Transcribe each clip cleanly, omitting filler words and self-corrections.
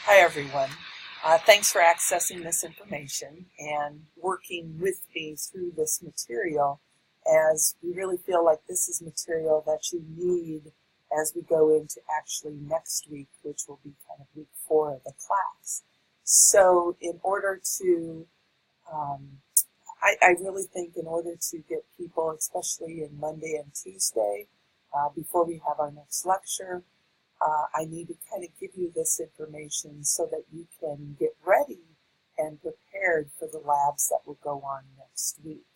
Hi, everyone. Thanks for accessing this information and working with me through this material, as we really feel like this is material that you need as we go into actually next week, which will be kind of week 4 of the class. So in order to, I really think in order to get people, especially in Monday and Tuesday, before we have our next lecture, I need to kind of give you this information so that you can get ready and prepared for the labs that will go on next week.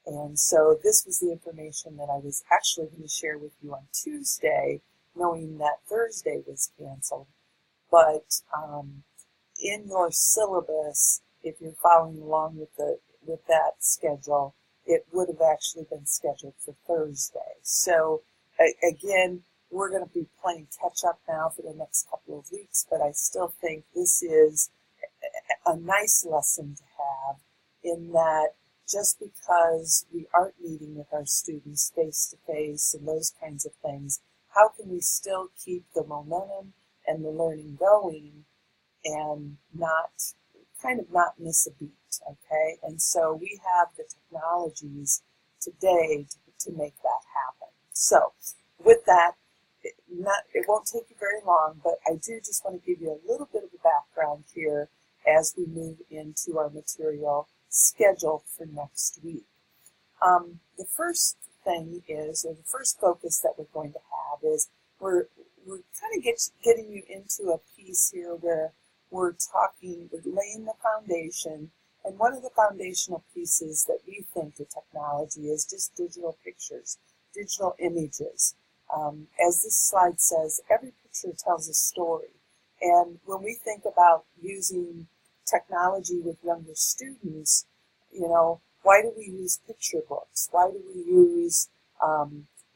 And so this was the information that I was actually going to share with you on Tuesday, knowing that Thursday was canceled. But in your syllabus, if you're following along with that schedule, it would have actually been scheduled for Thursday. So again, we're going to be playing catch up now for the next couple of weeks, but I still think this is a nice lesson to have, in that just because we aren't meeting with our students face to face and those kinds of things, how can we still keep the momentum and the learning going and not miss a beat, okay? And so we have the technologies today to make that happen. So with that, it won't take you very long, but I do just want to give you a little bit of a background here as we move into our material scheduled for next week. The first thing is, or the first focus that we're going to have is, we're kind of getting you into a piece here where we're laying the foundation, and one of the foundational pieces that we think of technology is just digital pictures, digital images. As this slide says, every picture tells a story. And when we think about using technology with younger students, why do we use picture books? Why do we use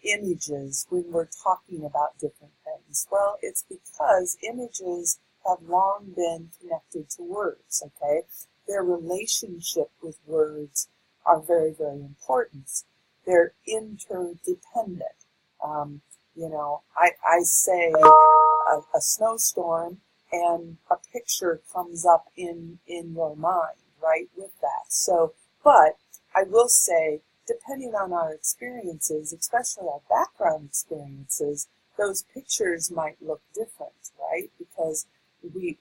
images when we're talking about different things? Well, it's because images have long been connected to words, okay? Their relationship with words are very, very important. They're interdependent. I say a snowstorm, and a picture comes up in your mind, right, with that. So, but I will say, depending on our experiences, especially our background experiences, those pictures might look different, right? Because we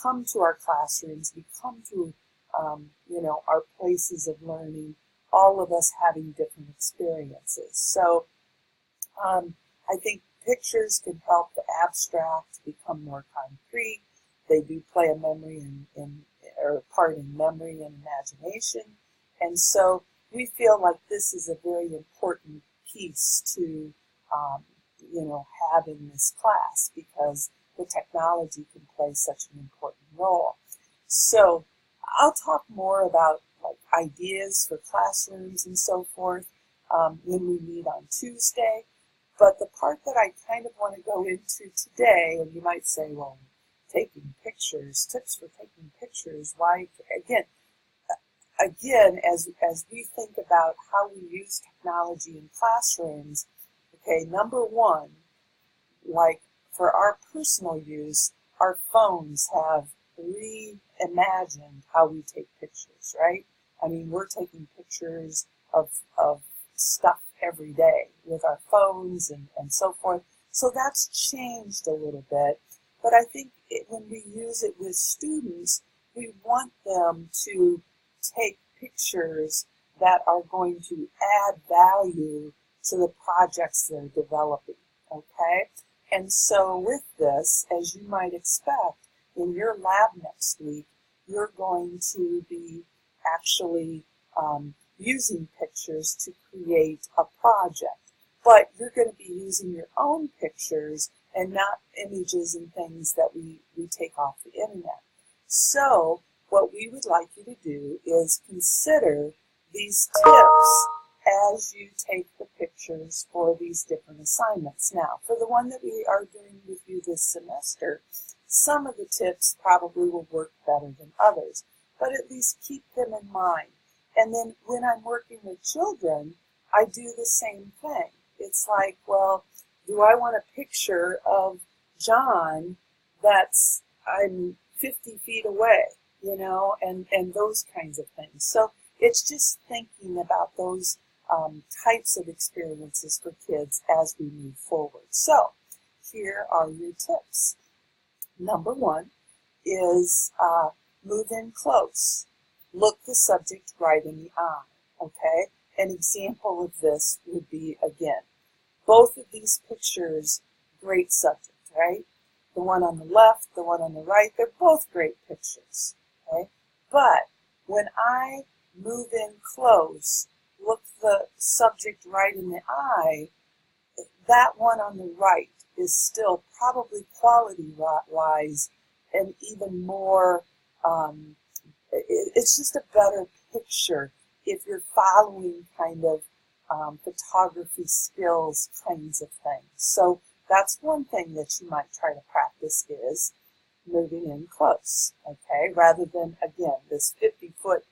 come to our classrooms, we come to, our places of learning, all of us having different experiences. So, I think pictures can help the abstract become more concrete. They do play a part in memory and imagination. And so we feel like this is a very important piece to, have in this class, because the technology can play such an important role. So I'll talk more about ideas for classrooms and so forth when we meet on Tuesday. But the part that I kind of want to go into today, and you might say, well, taking pictures, tips for taking pictures, why, again, as we think about how we use technology in classrooms, okay, number one, like for our personal use, our phones have reimagined how we take pictures, right? I mean, we're taking pictures of stuff every day with our phones and so forth. So that's changed a little bit. But I think when we use it with students, we want them to take pictures that are going to add value to the projects they're developing, okay? And so with this, as you might expect, in your lab next week, you're going to be actually using pictures to create a project. But you're going to be using your own pictures and not images and things that we take off the internet. So what we would like you to do is consider these tips as you take the pictures for these different assignments. Now, for the one that we are doing with you this semester, some of the tips probably will work better than others, but at least keep them in mind. And then when I'm working with children, I do the same thing. It's like, well, do I want a picture of John that's I'm 50 feet away, and those kinds of things. So it's just thinking about those types of experiences for kids as we move forward. So here are your tips. Number one is move in close. Look the subject right in the eye, okay? An example of this would be, again, both of these pictures, great subject, right? The one on the left, the one on the right, they're both great pictures, okay? But when I move in close, look the subject right in the eye, that one on the right is still probably quality-wise and even more, it's just a better picture if you're following kind of photography skills kinds of things. So that's one thing that you might try to practice is moving in close, okay? Rather than, again, this 50-foot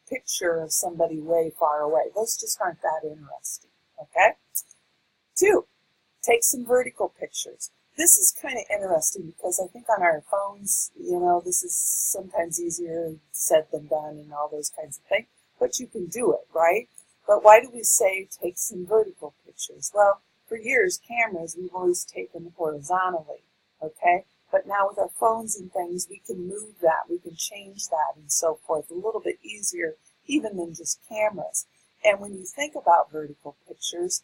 picture of somebody way far away. Those just aren't that interesting, okay? 2, take some vertical pictures. This is kind of interesting because I think on our phones, this is sometimes easier said than done and all those kinds of things, but you can do it, right? But why do we say take some vertical pictures? Well, for years, cameras, we've always taken horizontally, okay? But now with our phones and things, we can move that, we can change that and so forth a little bit easier even than just cameras. And when you think about vertical pictures,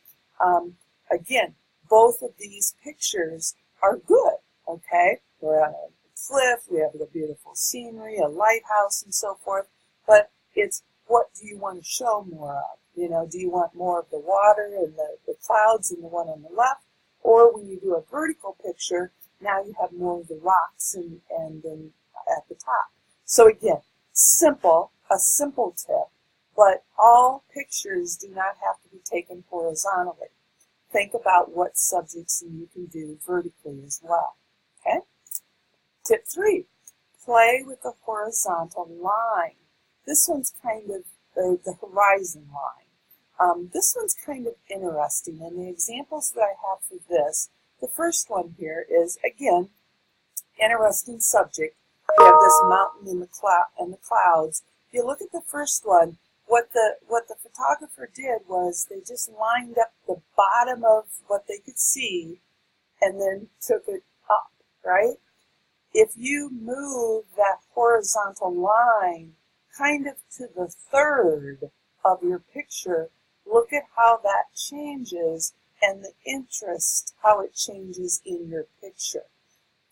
again, both of these pictures are good, okay? We're on a cliff, we have the beautiful scenery, a lighthouse and so forth, but it's what do you want to show more of? Do you want more of the water and the clouds in the one on the left? Or when you do a vertical picture, now you have more of the rocks and then at the top. So again, a simple tip, but all pictures do not have to be taken horizontally. Think about what subjects you can do vertically as well, okay? Tip 3, play with the horizontal line. This one's kind of the horizon line. This one's kind of interesting, and the examples that I have for this, the first one here is, again, interesting subject. We have this mountain in the clouds. If you look at the first one, what the photographer did was they just lined up the bottom of what they could see and then took it up, right? If you move that horizontal line kind of to the third of your picture, look at how that changes and the interest, how it changes in your picture.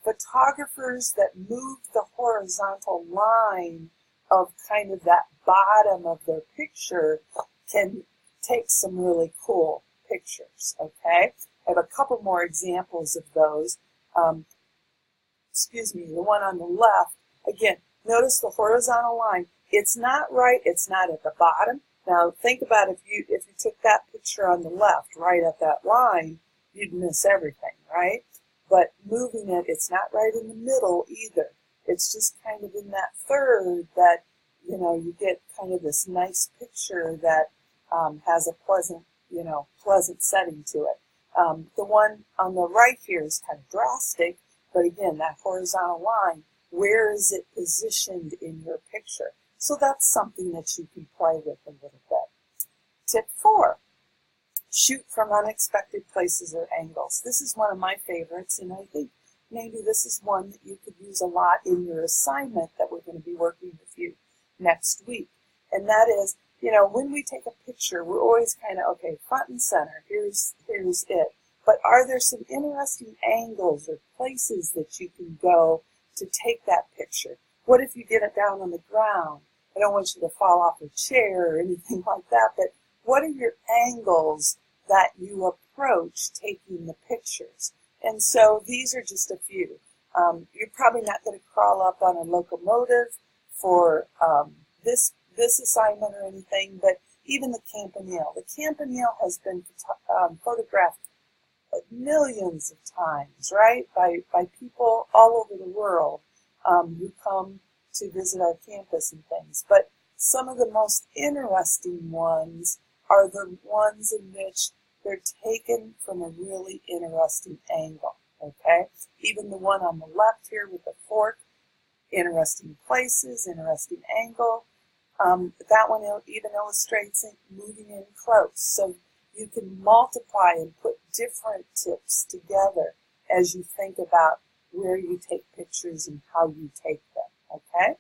Photographers that move the horizontal line of kind of that bottom of their picture can take some really cool pictures, okay? I have a couple more examples of those. The one on the left, again, notice the horizontal line. It's not right, it's not at the bottom. Now think about if you took that picture on the left right at that line, you'd miss everything, right? But moving it, it's not right in the middle either. It's just kind of in that third that, you get kind of this nice picture that has a pleasant setting to it. The one on the right here is kind of drastic, but again, that horizontal line, where is it positioned in your picture? So that's something that you can play with a little bit. Tip 4, shoot from unexpected places or angles. This is one of my favorites, and I think maybe this is one that you could use a lot in your assignment that we're going to be working with you next week. And that is, when we take a picture, we're always kind of, okay, front and center, here's it. But are there some interesting angles or places that you can go to take that picture? What if you get it down on the ground? I don't want you to fall off a chair or anything like that, but what are your angles that you approach taking the pictures? And so these are just a few. You're probably not going to crawl up on a locomotive for this assignment or anything, but even the campanile. The campanile has been photographed millions of times, right, by people all over the world who come to visit our campus and things. But some of the most interesting ones are the ones in which they're taken from a really interesting angle, okay? Even the one on the left here with the fork, interesting places, interesting angle. That one even illustrates it moving in close. So you can multiply and put different tips together as you think about where you take pictures and how you take them, okay?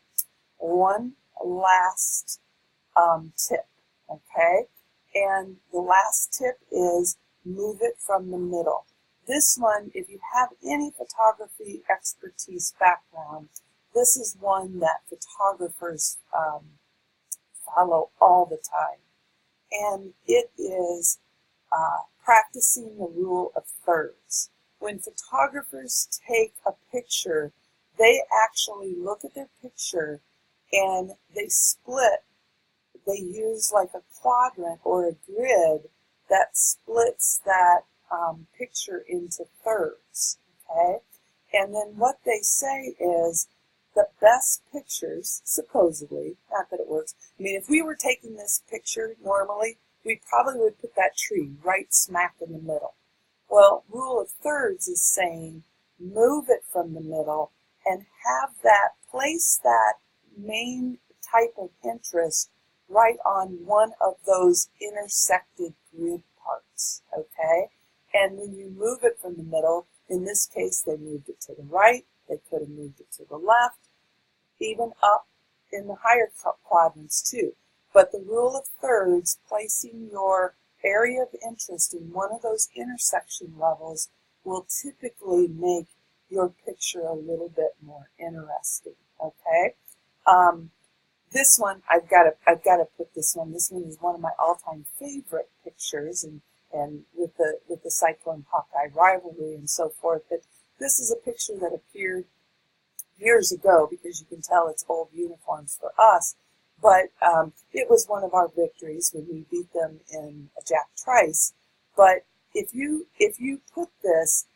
One last tip, okay? And the last tip is move it from the middle. This one, if you have any photography expertise background, this is one that photographers follow all the time. And it is practicing the rule of thirds. When photographers take a picture, they actually look at their picture and they split. They use like a quadrant or a grid that splits that picture into thirds, okay? And then what they say is the best pictures, supposedly, not that it works. I mean, if we were taking this picture normally, we probably would put that tree right smack in the middle. Well, rule of thirds is saying move it from the middle and have that, place that main type of interest right on one of those intersected grid parts, okay? And when you move it from the middle, in this case, they moved it to the right, they could have moved it to the left, even up in the higher quadrants too. But the rule of thirds, placing your area of interest in one of those intersection levels, will typically make your picture a little bit more interesting, okay? This one, I've got to put this one. This one is one of my all-time favorite pictures, and with the Cyclone Hawkeye rivalry and so forth. But this is a picture that appeared years ago, because you can tell it's old uniforms for us. But it was one of our victories when we beat them in Jack Trice. But if you put this,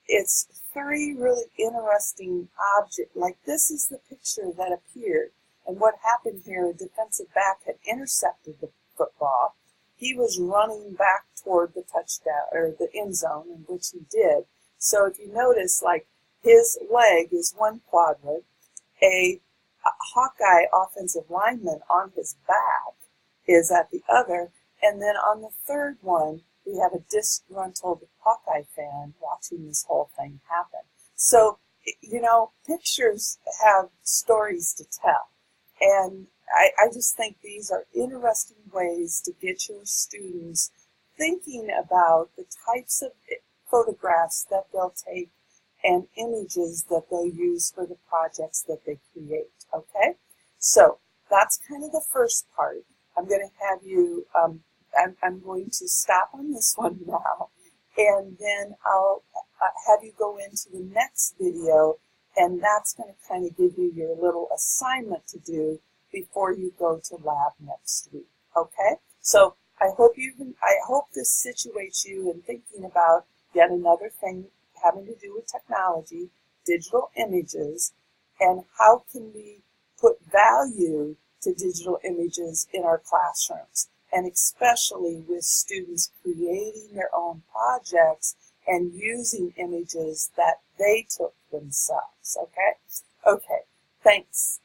it's three really interesting objects. Like, this is the picture that appeared. And what happened here, a defensive back had intercepted the football. He was running back toward the touchdown, or the end zone, in which he did. So if you notice, like, his leg is one quadrant, a Hawkeye offensive lineman on his back is at the other, and then on the third one, we have a disgruntled Hawkeye fan watching this whole thing happen. So, you know, pictures have stories to tell. And I just think these are interesting ways to get your students thinking about the types of photographs that they'll take and images that they'll use for the projects that they create, okay? So that's kind of the first part. I'm going to have you, I'm going to stop on this one now, and then I'll have you go into the next video, and that's going to kind of give you your little assignment to do before you go to lab next week, okay? So I hope this situates you in thinking about yet another thing having to do with technology, digital images, and how can we put value to digital images in our classrooms, and especially with students creating their own projects and using images that they took themselves, okay? Okay, thanks.